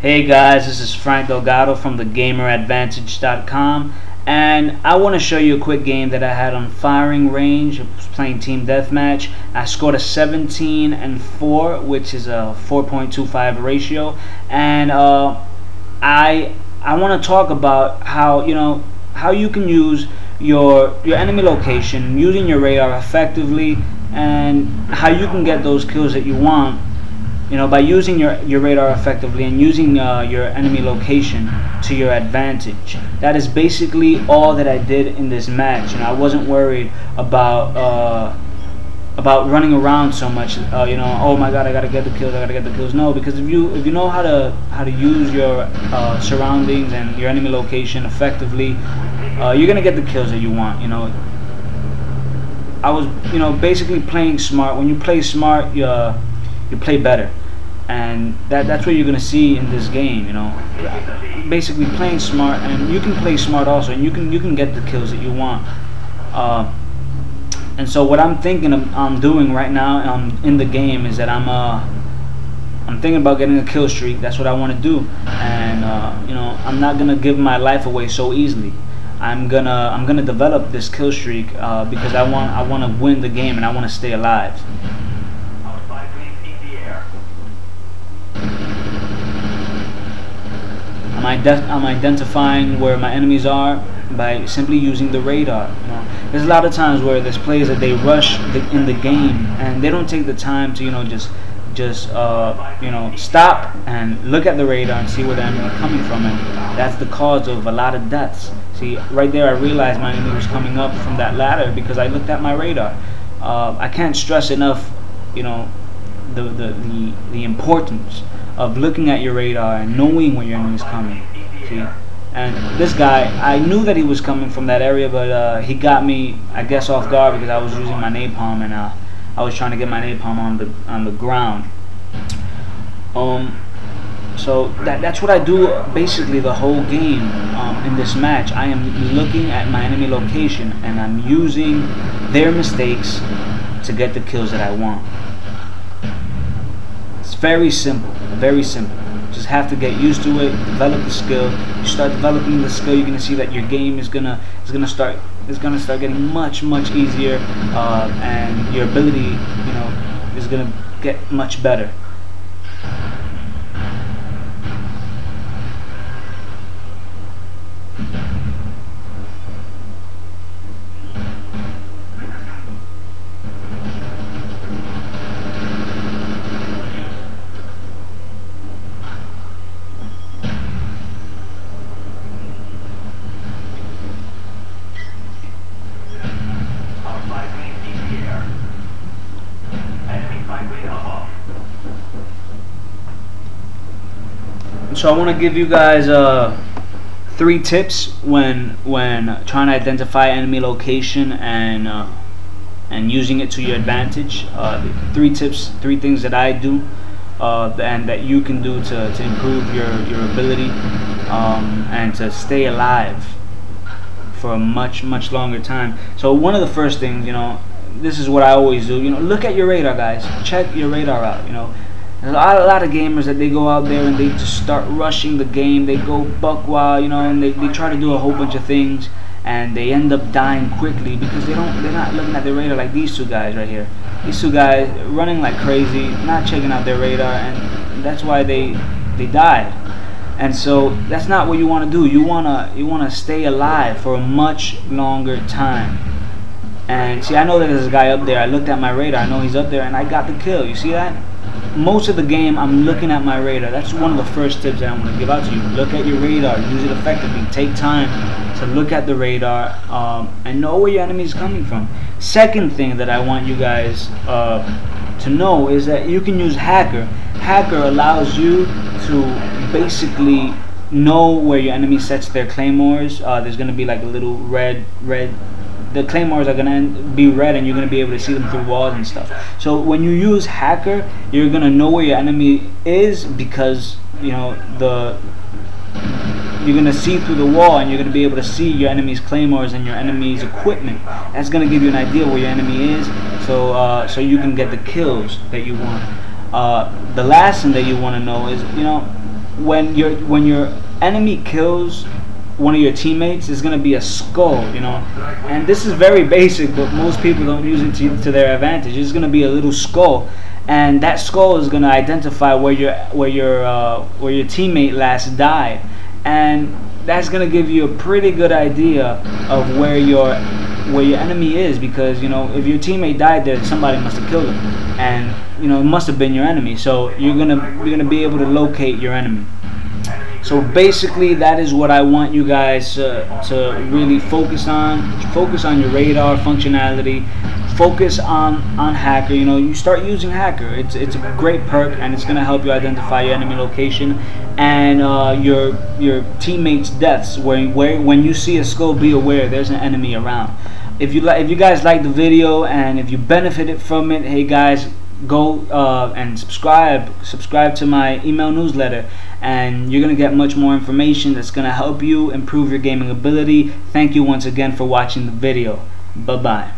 Hey guys, this is Frank Delgado from thegameradvantage.com, and I want to show you a quick game that I had on firing range. I was playing team deathmatch. I scored a 17 and 4, which is a 4.25 ratio, and I want to talk about how you can use your enemy location, using your radar effectively, and how you can get those kills that you want, by using your radar effectively and using your enemy location to your advantage. That is basically all that I did in this match. I wasn't worried about running around so much. Oh my God, I gotta get the kills. No, because if you know how to use your surroundings and your enemy location effectively, you're gonna get the kills that you want. I was basically playing smart. When you play smart, you play better, and that's what you're gonna see in this game. Basically playing smart, and you can play smart also, and you can get the kills that you want. And so what I'm thinking I'm doing right now in the game is that I'm thinking about getting a kill streak. That's what I want to do, and I'm not gonna give my life away so easily. I'm gonna develop this kill streak because I want to win the game, and I want to stay alive. I'm identifying where my enemies are by simply using the radar. There's a lot of times where there's players that they rush in the game, and they don't take the time to just stop and look at the radar and see where the enemy is coming from, and that's the cause of a lot of deaths. See, right there I realized my enemy was coming up from that ladder because I looked at my radar. I can't stress enough the importance of looking at your radar and knowing when your enemy is coming. See, and this guy, I knew that he was coming from that area, but he got me, I guess, off guard because I was using my napalm, and I was trying to get my napalm on the ground. So that's what I do basically the whole game. In this match, I am looking at my enemy location, and I'm using their mistakes to get the kills that I want. It's very simple, very simple. Just have to get used to it, develop the skill. You start developing the skill, you're gonna see that your game is gonna start getting much easier, and your ability, is gonna get much better. So I want to give you guys 3 tips when trying to identify enemy location and using it to your advantage. 3 tips, 3 things that I do and that you can do to improve your ability and to stay alive for a much longer time. So one of the first things, this is what I always do. Look at your radar, guys. Check your radar out. There's a lot of gamers that they go out there and they just start rushing the game. They go buck wild, and they try to do a whole bunch of things, and they end up dying quickly because they're not looking at their radar like these 2 guys right here. These 2 guys running like crazy, not checking out their radar, and that's why they died. And so that's not what you want to do. You wanna stay alive for a much longer time. And see, I know that there's a guy up there. I looked at my radar. I know he's up there, and I got the kill. You see that? Most of the game, I'm looking at my radar. That's one of the first tips that I'm going to give out to you. Look at your radar. Use it effectively. Take time to look at the radar and know where your enemy is coming from. Second thing that I want you guys to know is that you can use Hacker. Hacker allows you to basically know where your enemy sets their claymores. There's going to be like a little red. The claymores are gonna be red, and you're gonna be able to see them through walls and stuff. So when you use Hacker, you're gonna know where your enemy is because you're gonna see through the wall, and you're gonna be able to see your enemy's claymores and your enemy's equipment. That's gonna give you an idea where your enemy is, so you can get the kills that you want. The last thing that you want to know is when your enemy kills one of your teammates, is going to be a skull, you know, and this is very basic, but most people don't use it to their advantage. It's going to be a little skull, and that skull is going to identify where your teammate last died, and that's going to give you a pretty good idea of where your enemy is, because, you know, if your teammate died there, somebody must have killed him, and, you know, it must have been your enemy. So you're gonna be able to locate your enemy. So basically, that is what I want you guys to really focus on. Focus on your radar functionality. Focus on Hacker. You know, you start using Hacker. It's a great perk, and it's gonna help you identify your enemy location and your teammates' deaths. When you see a skull, be aware there's an enemy around. If you guys like the video and if you benefited from it, hey guys, go and subscribe to my email newsletter, and you're gonna get much more information that's gonna help you improve your gaming ability. Thank you once again for watching the video. Bye bye.